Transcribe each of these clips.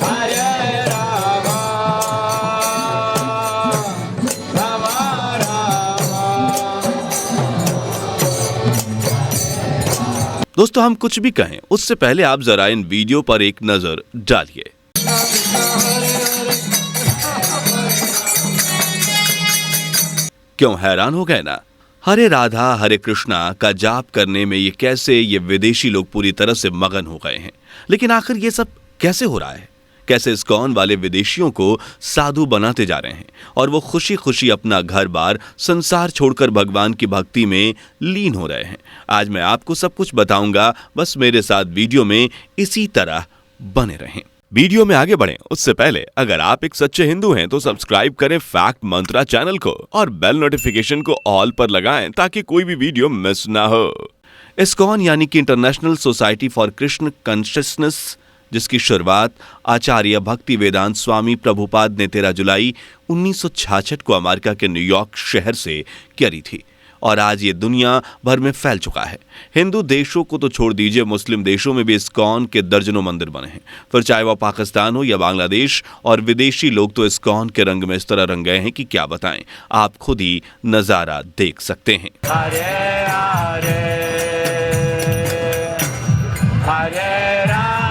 हरे राम राम राम। दोस्तों, हम कुछ भी कहें उससे पहले आप जरा इन वीडियो पर एक नजर डालिए। क्यों हैरान हो गए ना? हरे राधा हरे कृष्णा का जाप करने में ये विदेशी लोग पूरी तरह से मगन हो गए हैं। लेकिन आखिर ये सब कैसे हो रहा है? कैसे इस्कॉन वाले विदेशियों को साधु बनाते जा रहे हैं और वो खुशी खुशी अपना घर बार संसार छोड़कर भगवान की भक्ति में लीन हो रहे हैं? आज मैं आपको सब कुछ बताऊंगा, बस मेरे साथ वीडियो में इसी तरह बने रहें। वीडियो में आगे बढ़ें उससे पहले अगर आप एक सच्चे हिंदू हैं तो सब्सक्राइब करें फैक्ट मंत्रा चैनल को और बेल नोटिफिकेशन को ऑल पर लगाएं ताकि कोई भी वीडियो मिस ना हो। इस्कॉन यानी कि international society for Krishna consciousness, जिसकी शुरुआत आचार्य भक्ति वेदांत स्वामी प्रभुपाद ने 13 जुलाई 1966 को अमेरिका के न्यूयॉर्क शहर से करी थी और आज ये दुनिया भर में फैल चुका है। हिंदू देशों को तो छोड़ दीजिए, मुस्लिम देशों में भी इस्कॉन के दर्जनों मंदिर बने हैं। फिर चाहे वह पाकिस्तान हो या बांग्लादेश, और विदेशी लोग तो इस्कॉन के रंग में इस तरह रंग गए हैं कि क्या बताएं। आप खुद ही नजारा देख सकते हैं। हरे हरे हरे राम।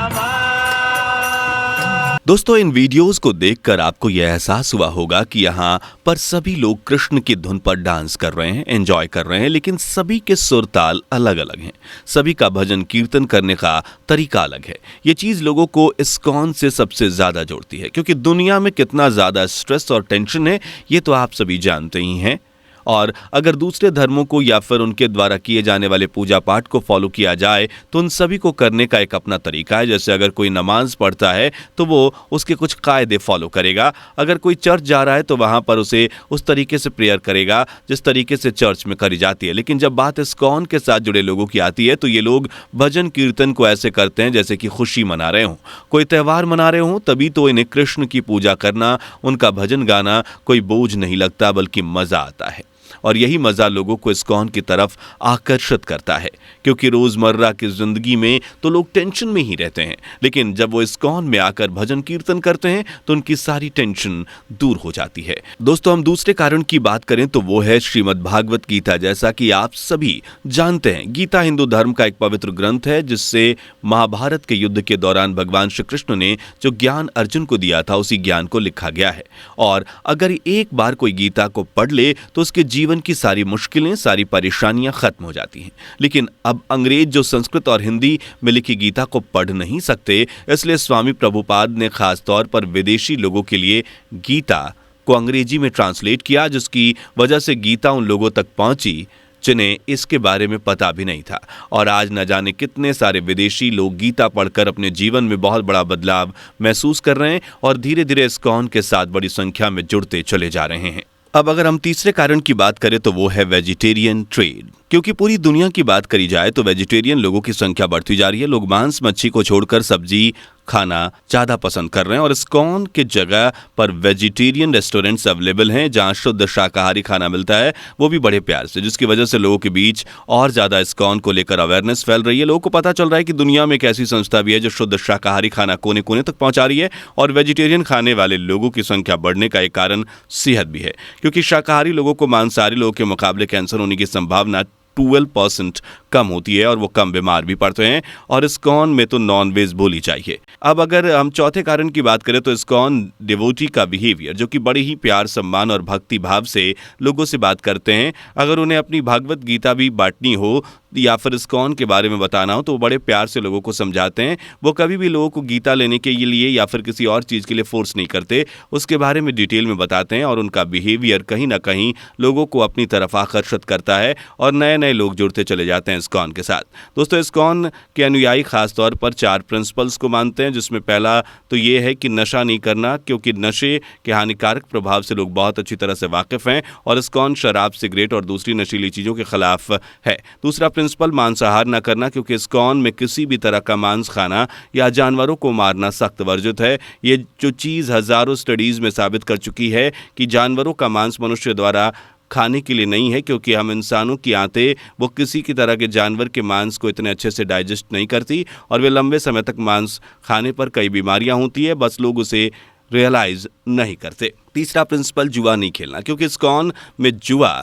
दोस्तों, इन वीडियोस को देखकर आपको यह एहसास हुआ होगा कि यहाँ पर सभी लोग कृष्ण की धुन पर डांस कर रहे हैं, एंजॉय कर रहे हैं, लेकिन सभी के सुर ताल अलग अलग हैं। सभी का भजन कीर्तन करने का तरीका अलग है। ये चीज लोगों को इस्कॉन से सबसे ज्यादा जोड़ती है, क्योंकि दुनिया में कितना ज्यादा स्ट्रेस और टेंशन है ये तो आप सभी जानते ही हैं। और अगर दूसरे धर्मों को या फिर उनके द्वारा किए जाने वाले पूजा पाठ को फॉलो किया जाए तो उन सभी को करने का एक अपना तरीका है। जैसे अगर कोई नमाज पढ़ता है तो वो उसके कुछ कायदे फॉलो करेगा। अगर कोई चर्च जा रहा है तो वहां पर उसे उस तरीके से प्रेयर करेगा जिस तरीके से चर्च में करी जाती है। लेकिन जब बात इस्कॉन के साथ जुड़े लोगों की आती है तो ये लोग भजन कीर्तन को ऐसे करते हैं जैसे कि खुशी मना रहे हों, कोई त्यौहार मना रहे हों। तभी तो इन्हें कृष्ण की पूजा करना, उनका भजन गाना कोई बोझ नहीं लगता, बल्कि मजा आता है। और यही मजा लोगों को इस्कॉन की तरफ आकर्षित करता है, क्योंकि रोजमर्रा की जिंदगी में तो लोग टेंशन में ही रहते हैं, लेकिन जब वो इस्कॉन में आकर भजन कीर्तन करते हैं तो उनकी सारी टेंशन दूर हो जाती है। दोस्तों, हम दूसरे कारण की बात करें तो वो है श्रीमद् भागवत गीता। जैसा कि आप सभी जानते हैं, गीता हिंदू धर्म का एक पवित्र ग्रंथ है जिससे महाभारत के युद्ध के दौरान भगवान श्री कृष्ण ने जो ज्ञान अर्जुन को दिया था उसी ज्ञान को लिखा गया है। और अगर एक बार कोई गीता को पढ़ ले तो उसके जीवन की सारी मुश्किलें, सारी परेशानियां खत्म हो जाती हैं। लेकिन अब अंग्रेज जो संस्कृत और हिंदी में लिखी गीता को पढ़ नहीं सकते, इसलिए स्वामी प्रभुपाद ने खास तौर पर विदेशी लोगों के लिए गीता को अंग्रेजी में ट्रांसलेट किया, जिसकी वजह से गीता उन लोगों तक पहुंची जिन्हें इसके बारे में पता भी नहीं था। और आज न जाने कितने सारे विदेशी लोग गीता पढ़कर अपने जीवन में बहुत बड़ा बदलाव महसूस कर रहे हैं और धीरे धीरे इस्कॉन के साथ बड़ी संख्या में जुड़ते चले जा रहे हैं। अब अगर हम तीसरे कारण की बात करें तो वो है वेजिटेरियन ट्रेड। क्योंकि पूरी दुनिया की बात करी जाए तो वेजिटेरियन लोगों की संख्या बढ़ती जा रही है। लोग मांस मच्छी को छोड़कर सब्जी खाना ज़्यादा पसंद कर रहे हैं और इस्कॉन के जगह पर वेजिटेरियन रेस्टोरेंट्स अवेलेबल हैं जहां शुद्ध शाकाहारी खाना मिलता है, वो भी बड़े प्यार से, जिसकी वजह से लोगों के बीच और ज़्यादा इस्कॉन को लेकर अवेयरनेस फैल रही है। लोगों को पता चल रहा है कि दुनिया में एक ऐसी संस्था भी है जो शुद्ध शाकाहारी खाना कोने कोने तक पहुंचा रही है। और वेजिटेरियन खाने वाले लोगों की संख्या बढ़ने का एक कारण सेहत भी है, क्योंकि शाकाहारी लोगों को मांसाहारी लोगों के मुकाबले कैंसर होने की संभावना 12% कम होती है और वो कम बीमार भी पड़ते हैं। और इस्कॉन में तो नॉन वेज बोली चाहिए। अब अगर हम चौथे कारण की बात करें तो इस्कॉन डिवोटी का बिहेवियर, जो कि बड़े ही प्यार सम्मान और भक्ति भाव से लोगों से बात करते हैं। अगर उन्हें अपनी भागवत गीता भी बांटनी हो या फिर इस्कॉन के बारे में बताना हो तो वो बड़े प्यार से लोगों को समझाते हैं। वो कभी भी लोगों को गीता लेने के लिए या फिर किसी और चीज़ के लिए फोर्स नहीं करते, उसके बारे में डिटेल में बताते हैं। और उनका बिहेवियर कहीं ना कहीं लोगों को अपनी तरफ आकर्षित करता है और नए नए लोग जुड़ते चले जाते हैं इस्कॉन के साथ। दोस्तों, इस्कॉन के अनुयायी खासतौर पर 4 प्रिंसिपल्स को मानते हैं, जिसमें पहला तो ये है कि नशा नहीं करना, क्योंकि नशे के हानिकारक प्रभाव से लोग बहुत अच्छी तरह से वाकिफ हैं और इस्कॉन शराब, सिगरेट और दूसरी नशीली चीज़ों के खिलाफ है। दूसरा प्रिंसिपल मांसाहार न करना, क्योंकि इस्कॉन में किसी भी तरह का मांस खाना या जानवरों को मारना सख्त वर्जित है। ये जो चीज़ हजारों स्टडीज़ में साबित कर चुकी है कि जानवरों का मांस मनुष्य द्वारा खाने के लिए नहीं है, क्योंकि हम इंसानों की आंतें वो किसी की तरह के जानवर के मांस को इतने अच्छे से डाइजेस्ट नहीं करती और वे लंबे समय तक मांस खाने पर कई बीमारियां होती है, बस लोग उसे रियलाइज नहीं करते। तीसरा प्रिंसिपल, जुआ नहीं खेलना, क्योंकि इस्कॉन में जुआ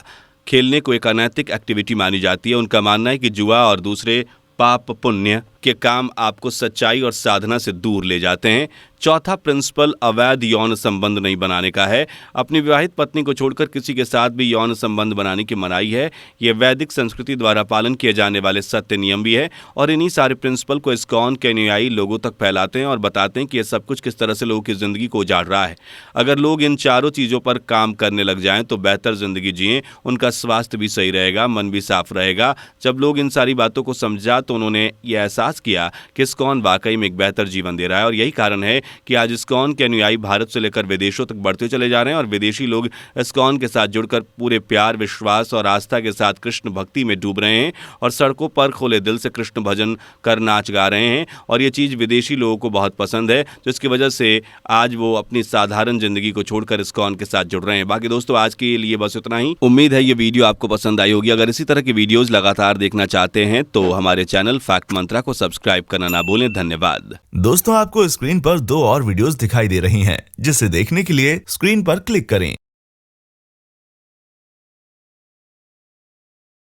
खेलने को एक अनैतिक एक्टिविटी मानी जाती है। उनका मानना है कि जुआ और दूसरे पाप पुण्य के काम आपको सच्चाई और साधना से दूर ले जाते हैं। चौथा प्रिंसिपल, अवैध यौन संबंध नहीं बनाने का है। अपनी विवाहित पत्नी को छोड़कर किसी के साथ भी यौन संबंध बनाने की मनाही है। यह वैदिक संस्कृति द्वारा पालन किए जाने वाले सत्य नियम भी है और इन्हीं सारे प्रिंसिपल को इस्कॉन के अनुयायी लोगों तक फैलाते हैं और बताते हैं कि यह सब कुछ किस तरह से लोगों की जिंदगी को उजाड़ रहा है। अगर लोग इन चारों चीज़ों पर काम करने लग जाएं तो बेहतर जिंदगी जिएं, उनका स्वास्थ्य भी सही रहेगा, मन भी साफ रहेगा। जब लोग इन सारी बातों को समझा तो उन्होंने यह एहसास किया कि इस्कॉन वाकई में एक बेहतर जीवन दे रहा है और यही कारण है कि आज इस्कॉन के अनुयायी भारत से लेकर विदेशों तक बढ़ते चले जा रहे हैं और विदेशी लोग इस्कॉन के साथ जुड़कर पूरे प्यार, विश्वास और आस्था के साथ कृष्ण भक्ति में डूब रहे हैं और सड़कों पर खुले दिल से कृष्ण भजन कर नाच गा रहे हैं और ये चीज़ विदेशी लोगों को बहुत पसंद है, जिसकी वजह से आज वो अपनी साधारण जिंदगी को छोड़कर इस्कॉन के साथ जुड़ रहे हैं। बाकी दोस्तों, आज के लिए बस इतना ही। उम्मीद है ये वीडियो आपको पसंद आई होगी। अगर इसी तरह की वीडियोस लगातार देखना चाहते हैं तो हमारे चैनल फैक्ट मंत्रा को सब्सक्राइब करना ना भूलें। धन्यवाद। दोस्तों, आपको स्क्रीन पर 2 और वीडियोस दिखाई दे रही हैं, जिसे देखने के लिए स्क्रीन पर क्लिक करें।